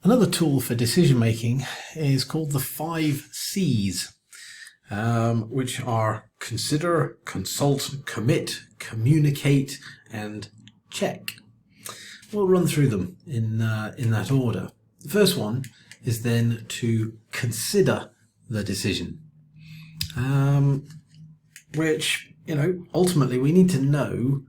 Another tool for decision making is called the 5 C's, which are consider, consult, commit, communicate, and check. We'll run through them in that order. The first one is then to consider the decision, which, ultimately we need to know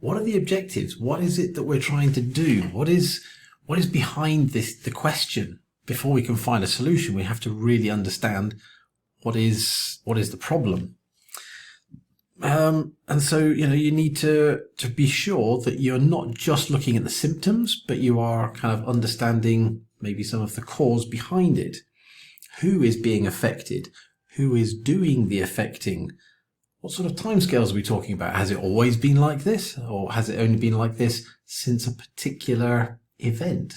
what are the objectives? What is it that we're trying to do? What is behind the question? Before we can find a solution, we have to really understand what is the problem. And so, you need to be sure that you're not just looking at the symptoms, but you are kind of understanding maybe some of the cause behind it. Who is being affected? Who is doing the affecting? What sort of timescales are we talking about? Has it always been like this? Or has it only been like this since a particular event?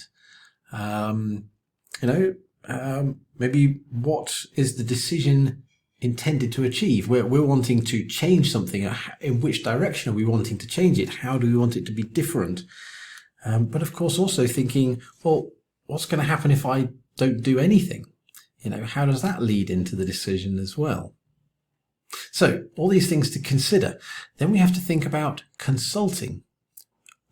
Maybe what is the decision intended to achieve? We're wanting to change something. In which direction are we wanting to change it? How do we want it to be different? But of course also thinking, well, what's going to happen if I don't do anything? How does that lead into the decision as well? So all these things to consider. Then we have to think about consulting.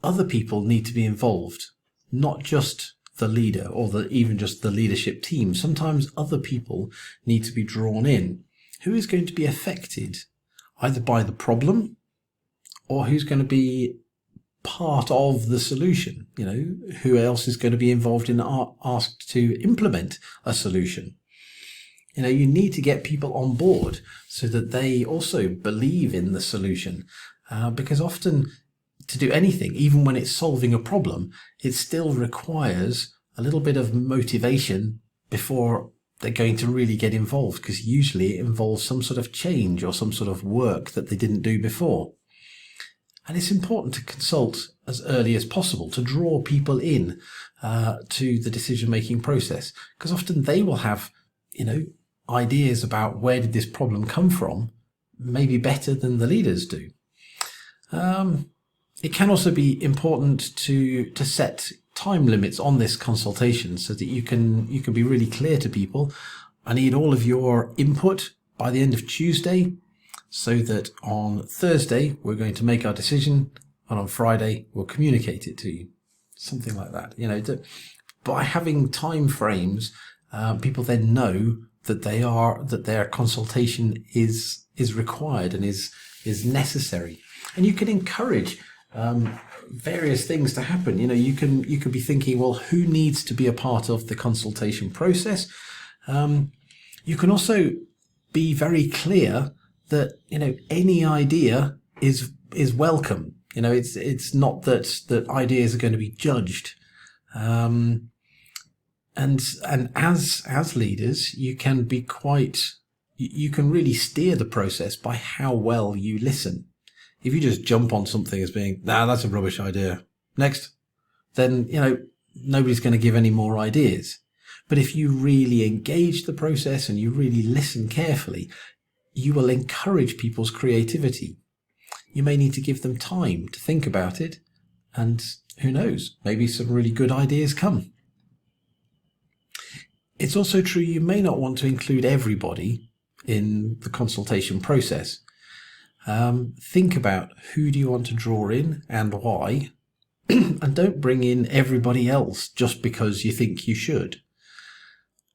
Other people need to be involved, not just the leader or even just the leadership team. Sometimes other people need to be drawn in. Who is going to be affected either by the problem or who's going to be part of the solution? Who else is going to be involved in asked to implement a solution? You need to get people on board so that they also believe in the solution, because often to do anything, even when it's solving a problem, it still requires a little bit of motivation before they're going to really get involved, because usually it involves some sort of change or some sort of work that they didn't do before. And it's important to consult as early as possible to draw people in to the decision-making process, because often they will have, ideas about where did this problem come from, maybe better than the leaders do. It can also be important to set time limits on this consultation so that you can be really clear to people. I need all of your input by the end of Tuesday, so that on Thursday we're going to make our decision, and on Friday we'll communicate it to you. Something like that. By having time frames, people then know that their consultation is required and is necessary. And you can encourage various things to happen. You can be thinking, well, who needs to be a part of the consultation process? You can also be very clear that any idea is welcome. It's not that ideas are going to be judged. And as leaders, you can really steer the process by how well you listen. If you just jump on something as being, that's a rubbish idea, next, then, nobody's going to give any more ideas. But if you really engage the process and you really listen carefully, you will encourage people's creativity. You may need to give them time to think about it, and who knows, maybe some really good ideas come. It's also true you may not want to include everybody in the consultation process. Think about who do you want to draw in and why, and don't bring in everybody else just because you think you should.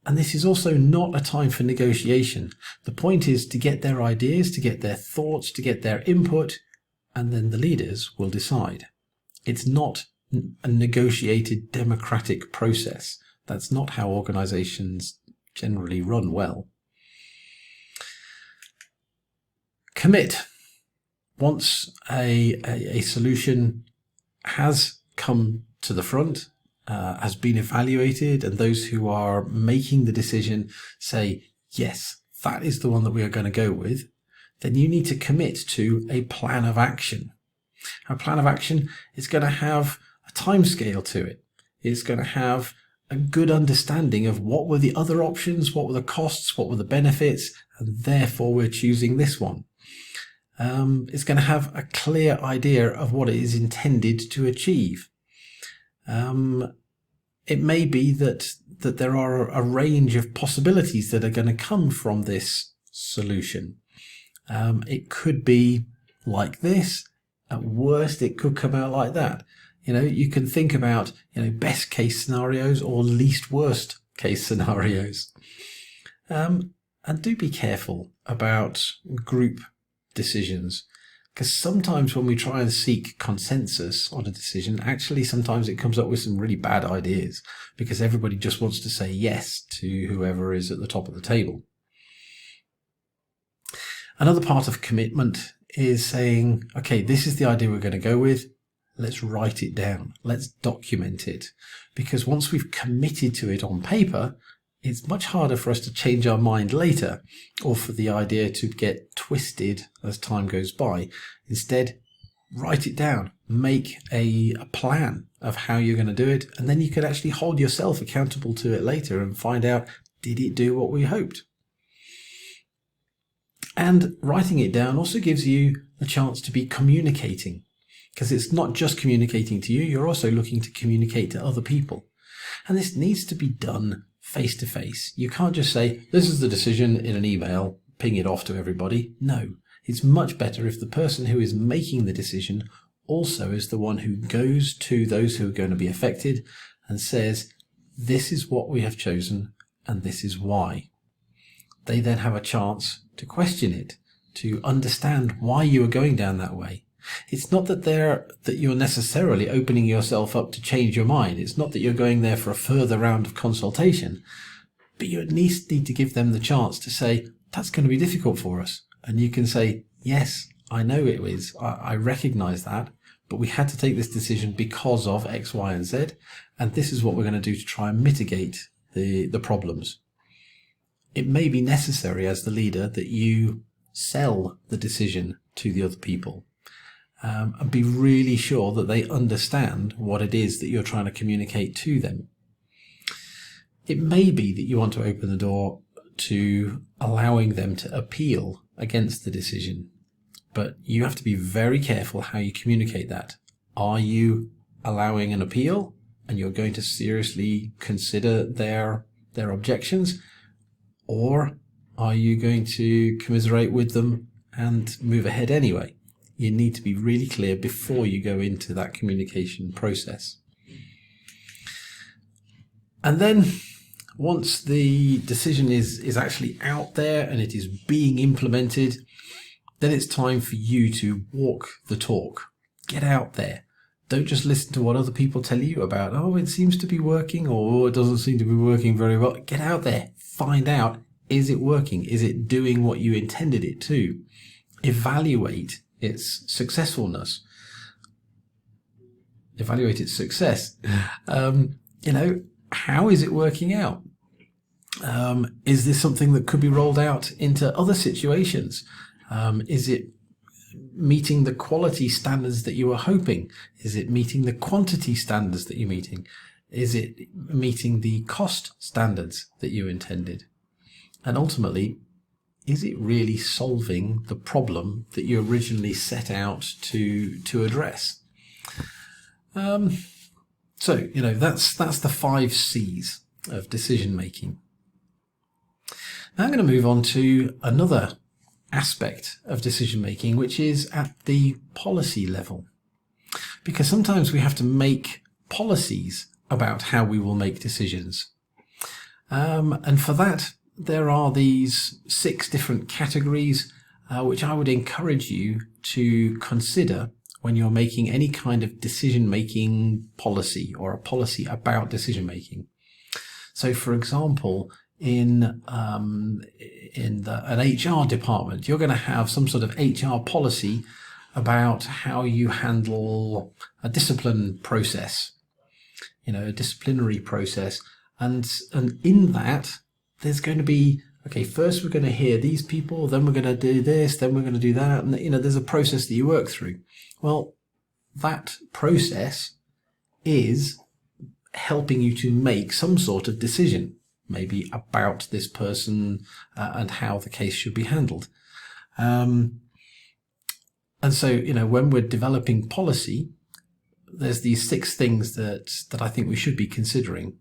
And this is also not a time for negotiation. The point is to get their ideas, to get their thoughts, to get their input, and then the leaders will decide. It's not a negotiated democratic process. That's not how organizations generally run well. Commit. Once a solution has come to the front, has been evaluated, and those who are making the decision say, yes, that is the one that we are going to go with, then you need to commit to a plan of action. A plan of action is going to have a timescale to it. It's going to have a good understanding of what were the other options, what were the costs, what were the benefits, and therefore we're choosing this one. It's going to have a clear idea of what it is intended to achieve. it may be that there are a range of possibilities that are going to come from this solution. It could be like this. At worst, it could come out like that. You can think about, best case scenarios or least worst case scenarios. And do be careful about group decisions, because sometimes when we try and seek consensus on a decision, actually sometimes it comes up with some really bad ideas because everybody just wants to say yes to whoever is at the top of the table. Another part of commitment is saying, okay, this is the idea we're going to go with. Let's write it down. Let's document it. Because once we've committed to it on paper, it's much harder for us to change our mind later or for the idea to get twisted as time goes by. Instead, write it down. Make a plan of how you're going to do it. And then you can actually hold yourself accountable to it later and find out, did it do what we hoped? And writing it down also gives you a chance to be communicating, because it's not just communicating to you, you're also looking to communicate to other people. And this needs to be done face to face. You can't just say, this is the decision in an email, ping it off to everybody. No, it's much better if the person who is making the decision also is the one who goes to those who are going to be affected and says, this is what we have chosen and this is why. They then have a chance to question it, to understand why you are going down that way. It's not that you're necessarily opening yourself up to change your mind. It's not that you're going there for a further round of consultation, but you at least need to give them the chance to say, that's going to be difficult for us. And you can say, yes, I know it is. I recognize that, but we had to take this decision because of X, Y, and Z. And this is what we're going to do to try and mitigate the problems. It may be necessary as the leader that you sell the decision to the other people. And be really sure that they understand what it is that you're trying to communicate to them. It may be that you want to open the door to allowing them to appeal against the decision, but you have to be very careful how you communicate that. Are you allowing an appeal and you're going to seriously consider their objections, or are you going to commiserate with them and move ahead anyway? You need to be really clear before you go into that communication process. And then once the decision is actually out there and it is being implemented, then it's time for you to walk the talk. Get out there. Don't just listen to what other people tell you about, oh, it seems to be working, or it doesn't seem to be working very well. Get out there. Find out, is it working? Is it doing what you intended it to? Evaluate its successfulness. Evaluate its success. How is it working out? Is this something that could be rolled out into other situations? Is it meeting the quality standards that you were hoping? Is it meeting the quantity standards that you're meeting? Is it meeting the cost standards that you intended? And ultimately, is it really solving the problem that you originally set out to address? That's the 5 C's of decision making. Now I'm going to move on to another aspect of decision making, which is at the policy level. Because sometimes we have to make policies about how we will make decisions. And for that, there are these 6 different categories, which I would encourage you to consider when you're making any kind of decision-making policy or a policy about decision-making. So, for example, in an HR department, you're going to have some sort of HR policy about how you handle a discipline process, a disciplinary process. And in that, there's going to be, okay, first we're going to hear these people, then we're going to do this, then we're going to do that. And, there's a process that you work through. Well, that process is helping you to make some sort of decision, maybe about this person and how the case should be handled. And so, when we're developing policy, there's these 6 things that I think we should be considering.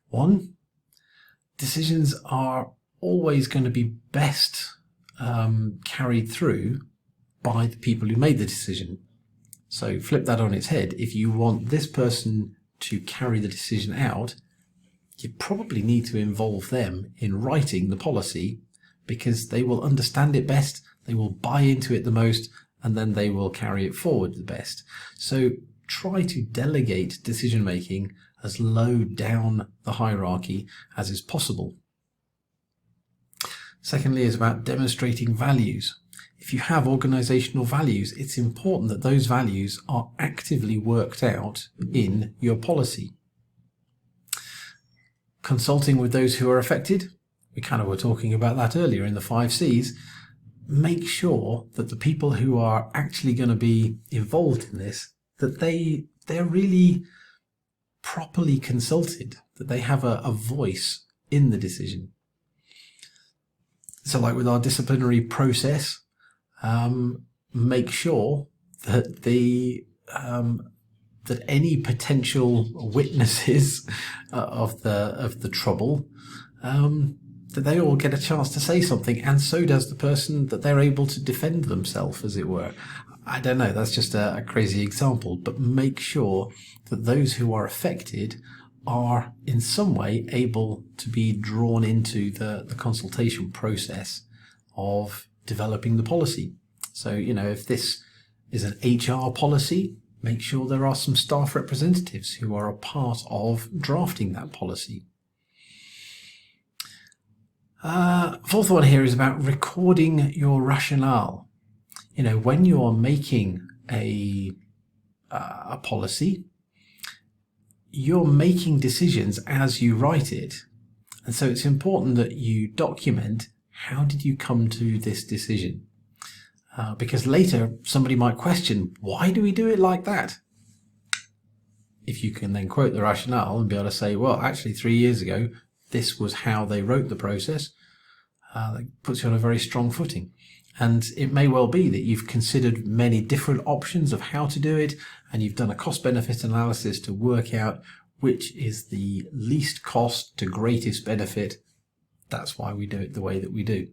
1, decisions are always going to be best carried through by the people who made the decision. So flip that on its head. If you want this person to carry the decision out, you probably need to involve them in writing the policy, because they will understand it best, they will buy into it the most, and then they will carry it forward the best. So try to delegate decision making as low down the hierarchy as is possible. Secondly is about demonstrating values. If you have organizational values, it's important that those values are actively worked out in your policy. Consulting with those who are affected, we kind of were talking about that earlier in the 5 C's. Make sure that the people who are actually going to be involved in this, that they're really properly consulted, that they have a voice in the decision. So like with our disciplinary process, make sure that that any potential witnesses of the trouble, that they all get a chance to say something, and so does the person, that they're able to defend themselves, as it were. I don't know, that's just a crazy example, but make sure that those who are affected are in some way able to be drawn into the consultation process of developing the policy. So, if this is an HR policy, make sure there are some staff representatives who are a part of drafting that policy. 4th one here is about recording your rationale. When you are making a policy, you're making decisions as you write it. And so it's important that you document, how did you come to this decision? Because later somebody might question, why do we do it like that? If you can then quote the rationale and be able to say, well, actually 3 years ago, this was how they wrote the process, that puts you on a very strong footing. And it may well be that you've considered many different options of how to do it, and you've done a cost-benefit analysis to work out which is the least cost to greatest benefit. That's why we do it the way that we do.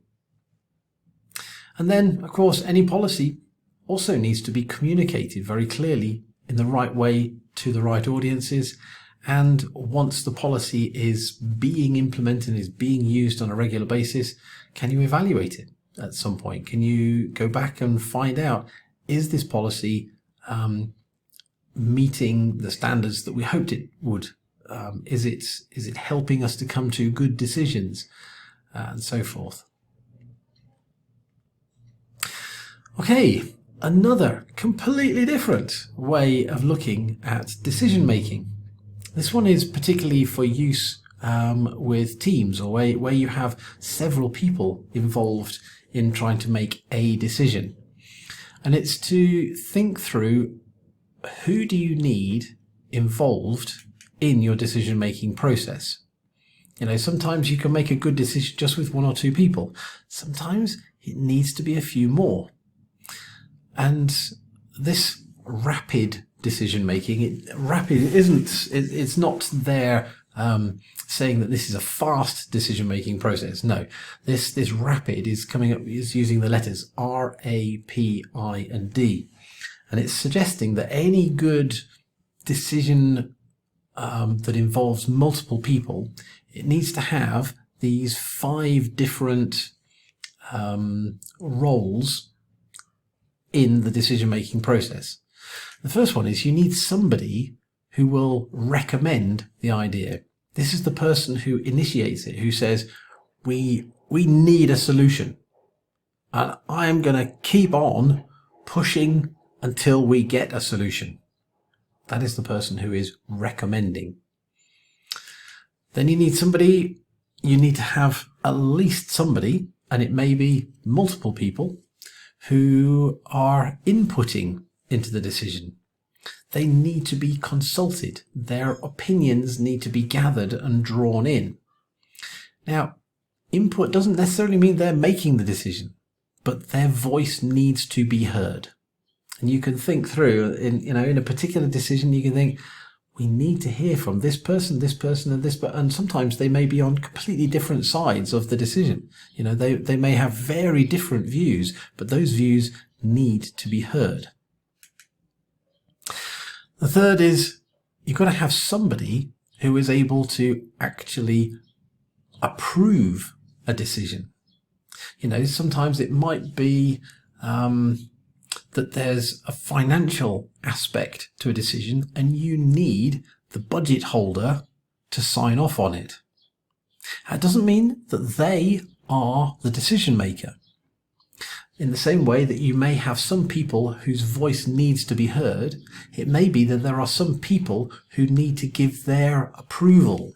And then, of course, any policy also needs to be communicated very clearly in the right way to the right audiences. And once the policy is being implemented and is being used on a regular basis, can you evaluate it at some point? Can you go back and find out, is this policy meeting the standards that we hoped it would? Is it helping us to come to good decisions, and so forth? Okay, another completely different way of looking at decision making. This one is particularly for use with teams, or where you have several people involved in trying to make a decision. And it's to think through, who do you need involved in your decision-making process? Sometimes you can make a good decision just with 1 or 2 people. Sometimes it needs to be a few more. And this rapid decision-making, it's not there saying that this is a fast decision-making process. No, this rapid is using the letters R, A, P, I, and D. And it's suggesting that any good decision that involves multiple people, it needs to have these 5 different roles in the decision-making process. The first one is, you need somebody who will recommend the idea. This is the person who initiates it, who says, we need a solution, and I am going to keep on pushing until we get a solution. That is the person who is recommending. Then you need to have at least somebody, and it may be multiple people, who are inputting into the decision. They need to be consulted. Their opinions need to be gathered and drawn in. Now, input doesn't necessarily mean they're making the decision, but their voice needs to be heard. And you can think through in a particular decision, you can think, we need to hear from this person, and this, and sometimes they may be on completely different sides of the decision. They may have very different views, but those views need to be heard. The third is you've got to have somebody who is able to actually approve a decision. Sometimes it might be that there's a financial aspect to a decision and you need the budget holder to sign off on it. That doesn't mean that they are the decision maker. In the same way that you may have some people whose voice needs to be heard, it may be that there are some people who need to give their approval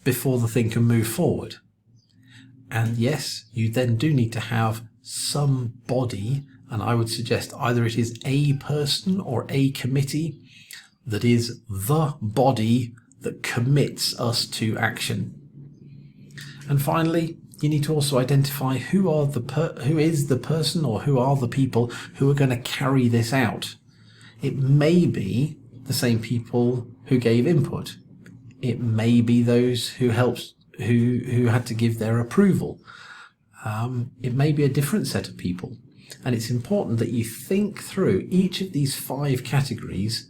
before the thing can move forward. And yes, you then do need to have somebody, and I would suggest either it is a person or a committee that is the body that commits us to action. And finally, you need to also identify who is the person or who are the people who are going to carry this out. It may be the same people who gave input. It may be those who had to give their approval. It may be a different set of people. And it's important that you think through each of these 5 categories.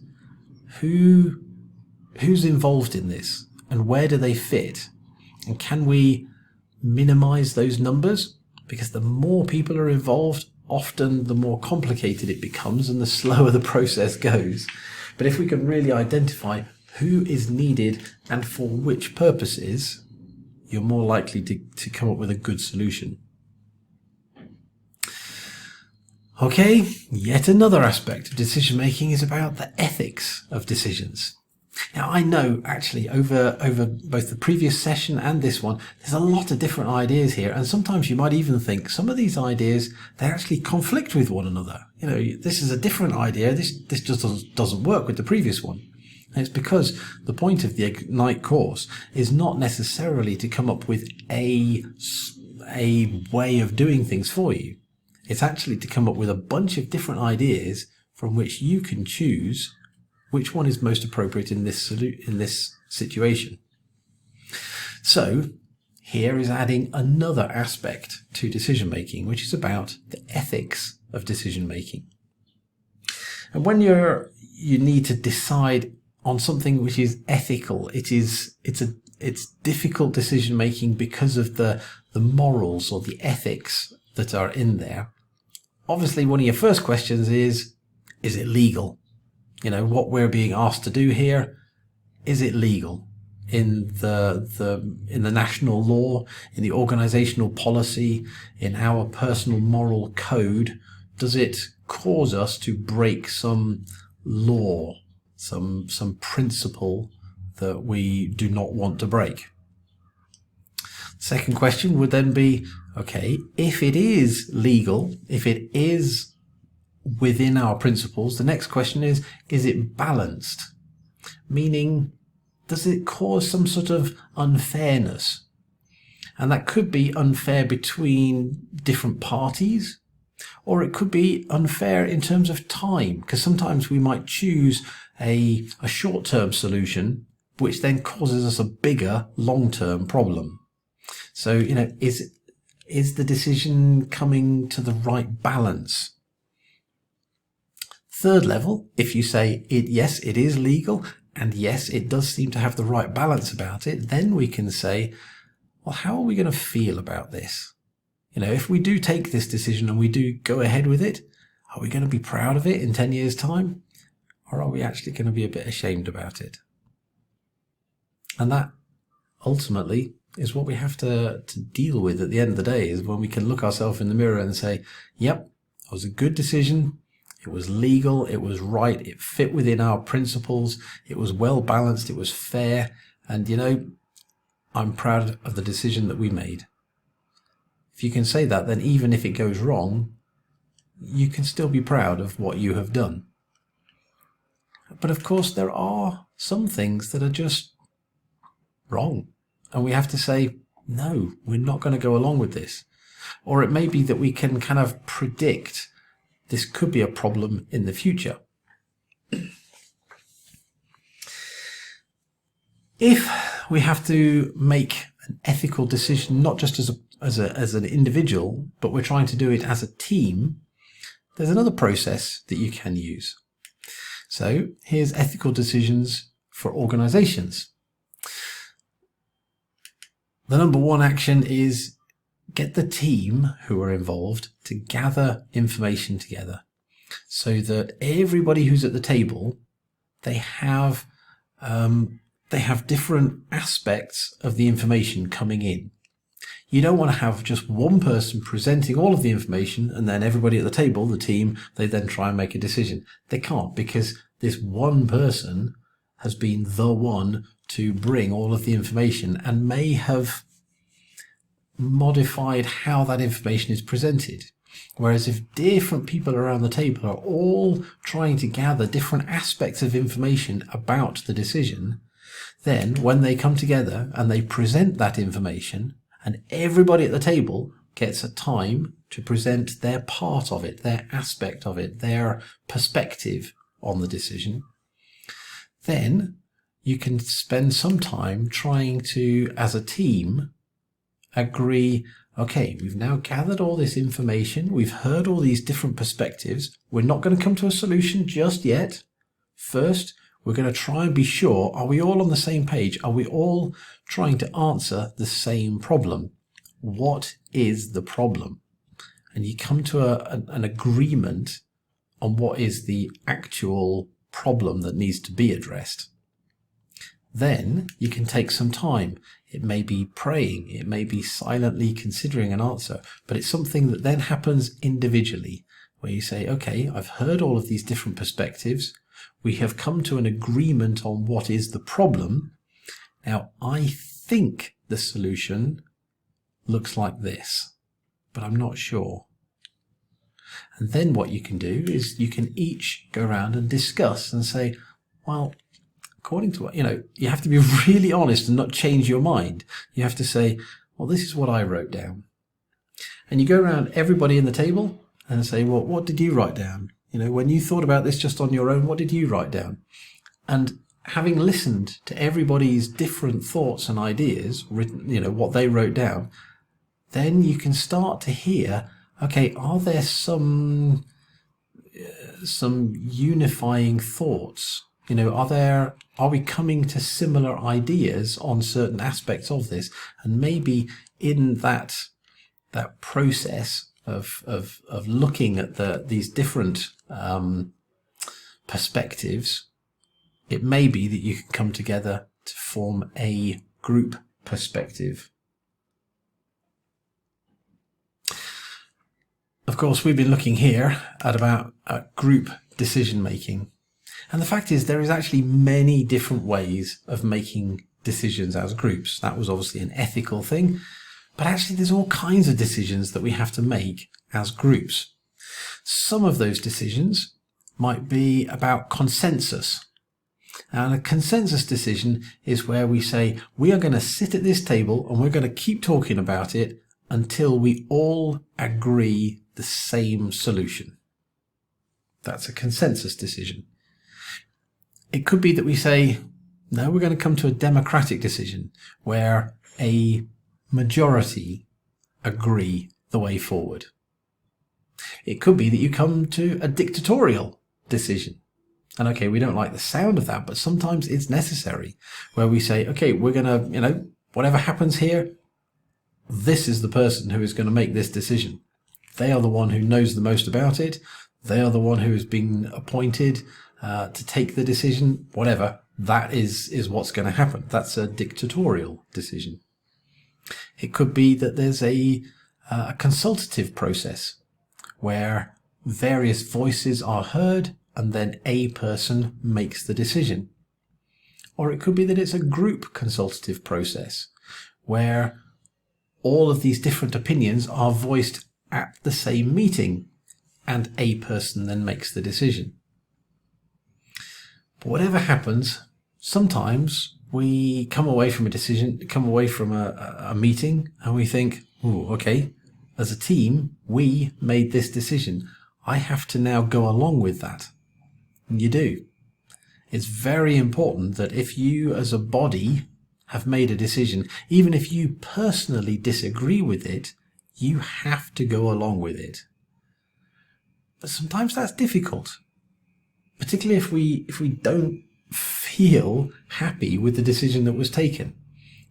Who's involved in this and where do they fit? And can we minimize those numbers? Because the more people are involved, often the more complicated it becomes and the slower the process goes. But if we can really identify who is needed and for which purposes, you're more likely to come up with a good solution. Okay, yet another aspect of decision making is about the ethics of decisions. Now, I know actually over both the previous session and this one, there's a lot of different ideas here, and sometimes you might even think some of these ideas, they actually conflict with one another. This is a different idea, this just doesn't work with the previous one. And it's because the point of the Ignite course is not necessarily to come up with a way of doing things for you. It's actually to come up with a bunch of different ideas from which you can choose which one is most appropriate in this situation. So here is adding another aspect to decision making, which is about the ethics of decision making. And when you need to decide on something which is ethical, it's difficult decision making because of the morals or the ethics that are in there. Obviously, one of your first questions is it legal? What we're being asked to do here, is it legal in the national law, in the organizational policy, in our personal moral code? Does it cause us to break some law, some principle that we do not want to break? Second question would then be, okay, if it is legal, if it is within our principles, the next question is it balanced? Meaning, does it cause some sort of unfairness? And that could be unfair between different parties, or it could be unfair in terms of time, because sometimes we might choose a short-term solution, which then causes us a bigger long-term problem. So, is the decision coming to the right balance? Third level, if you say yes, it is legal, and yes, it does seem to have the right balance about it, then we can say, well, how are we going to feel about this? If we do take this decision and we do go ahead with it, are we going to be proud of it in 10 years' time? Or are we actually going to be a bit ashamed about it? And that ultimately is what we have to deal with at the end of the day, is when we can look ourselves in the mirror and say, yep, it was a good decision. It was legal, it was right, it fit within our principles, it was well balanced, it was fair, and I'm proud of the decision that we made. If you can say that, then even if it goes wrong, you can still be proud of what you have done. But of course, there are some things that are just wrong, and we have to say, no, we're not going to go along with this. Or it may be that we can kind of predict this could be a problem in the future. If we have to make an ethical decision, not just as an individual, but we're trying to do it as a team, there's another process that you can use. So here's ethical decisions for organizations. The number one action is get the team who are involved to gather information together so that everybody who's at the table, they have different aspects of the information coming in. You don't want to have just one person presenting all of the information and then everybody at the table, the team, they then try and make a decision. They can't, because this one person has been the one to bring all of the information and may have modified how that information is presented. Whereas if different people around the table are all trying to gather different aspects of information about the decision, then when they come together and they present that information, and everybody at the table gets a time to present their part of it, their aspect of it, their perspective on the decision, then you can spend some time trying to, as a team, agree, okay, we've now gathered all this information, we've heard all these different perspectives, we're not going to come to a solution just yet. First, we're going to try and be sure, are we all on the same page? Are we all trying to answer the same problem? What is the problem? And you come to an agreement on what is the actual problem that needs to be addressed. Then you can take some time. It may be praying, it may be silently considering an answer, but it's something that then happens individually, where you say, okay, I've heard all of these different perspectives. We have come to an agreement on what is the problem. Now, I think the solution looks like this, but I'm not sure. And then what you can do is you can each go around and discuss and say, well, according to what, you have to be really honest and not change your mind. You have to say, well, this is what I wrote down. And you go around everybody in the table and say, well, what did you write down? When you thought about this just on your own, what did you write down? And having listened to everybody's different thoughts and ideas, written, what they wrote down, then you can start to hear, okay, are there some unifying thoughts? Are we coming to similar ideas on certain aspects of this? And maybe in that process of looking at these different perspectives, it may be that you can come together to form a group perspective. Of course, we've been looking here at group decision making. And the fact is, there is actually many different ways of making decisions as groups. That was obviously an ethical thing, but actually there's all kinds of decisions that we have to make as groups. Some of those decisions might be about consensus. And a consensus decision is where we say, we are going to sit at this table and we're going to keep talking about it until we all agree the same solution. That's a consensus decision. It could be that we say, no, we're going to come to a democratic decision where a majority agree the way forward. It could be that you come to a dictatorial decision. And okay, we don't like the sound of that, but sometimes it's necessary, where we say, okay, we're going to, whatever happens here, this is the person who is going to make this decision. They are the one who knows the most about it. They are the one who has been appointed to take the decision, whatever. That is what's going to happen. That's a dictatorial decision. It could be that there's a consultative process where various voices are heard and then a person makes the decision. Or it could be that it's a group consultative process where all of these different opinions are voiced at the same meeting and a person then makes the decision. But whatever happens, sometimes we come away from a meeting and we think, oh, okay, as a team, we made this decision. I have to now go along with that. And you do. It's very important that if you as a body have made a decision, even if you personally disagree with it, you have to go along with it. But sometimes that's difficult, particularly if we don't feel happy with the decision that was taken.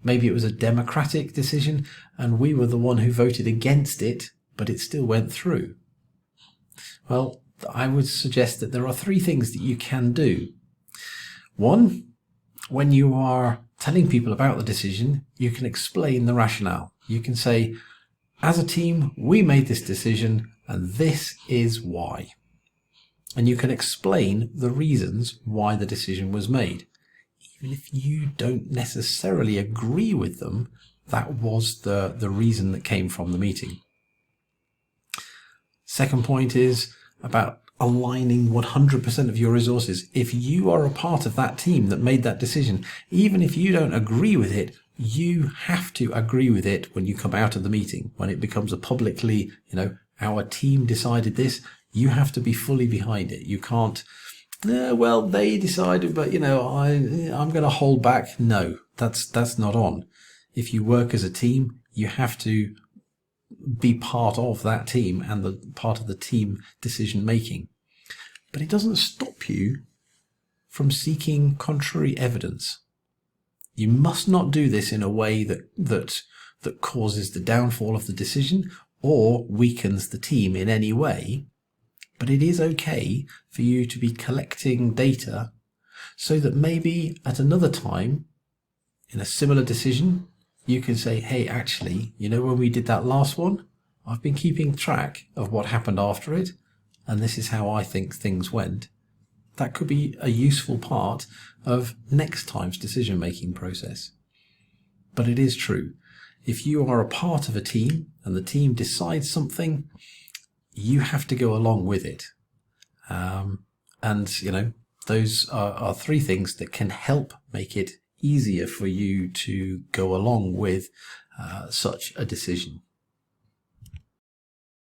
Maybe it was a democratic decision and we were the one who voted against it, but it still went through. Well, I would suggest that there are 3 things that you can do. 1, when you are telling people about the decision, you can explain the rationale. You can say, as a team, we made this decision and this is why. And you can explain the reasons why the decision was made. Even if you don't necessarily agree with them, that was the reason that came from the meeting. Second point is about aligning 100% of your resources. If you are a part of that team that made that decision, even if you don't agree with it, you have to agree with it when you come out of the meeting. When it becomes a publicly, our team decided this, you have to be fully behind it. You can't, well, they decided, but I'm going to hold back. No, that's not on. If you work as a team, you have to be part of that team and the part of the team decision making. But it doesn't stop you from seeking contrary evidence. You must not do this in a way that causes the downfall of the decision or weakens the team in any way. But it is okay for you to be collecting data so that maybe at another time in a similar decision, you can say, hey, actually, when we did that last one, I've been keeping track of what happened after it, and this is how I think things went. That could be a useful part of next time's decision-making process. But it is true. If you are a part of a team and the team decides something, you have to go along with it. Those are 3 things that can help make it easier for you to go along with such a decision.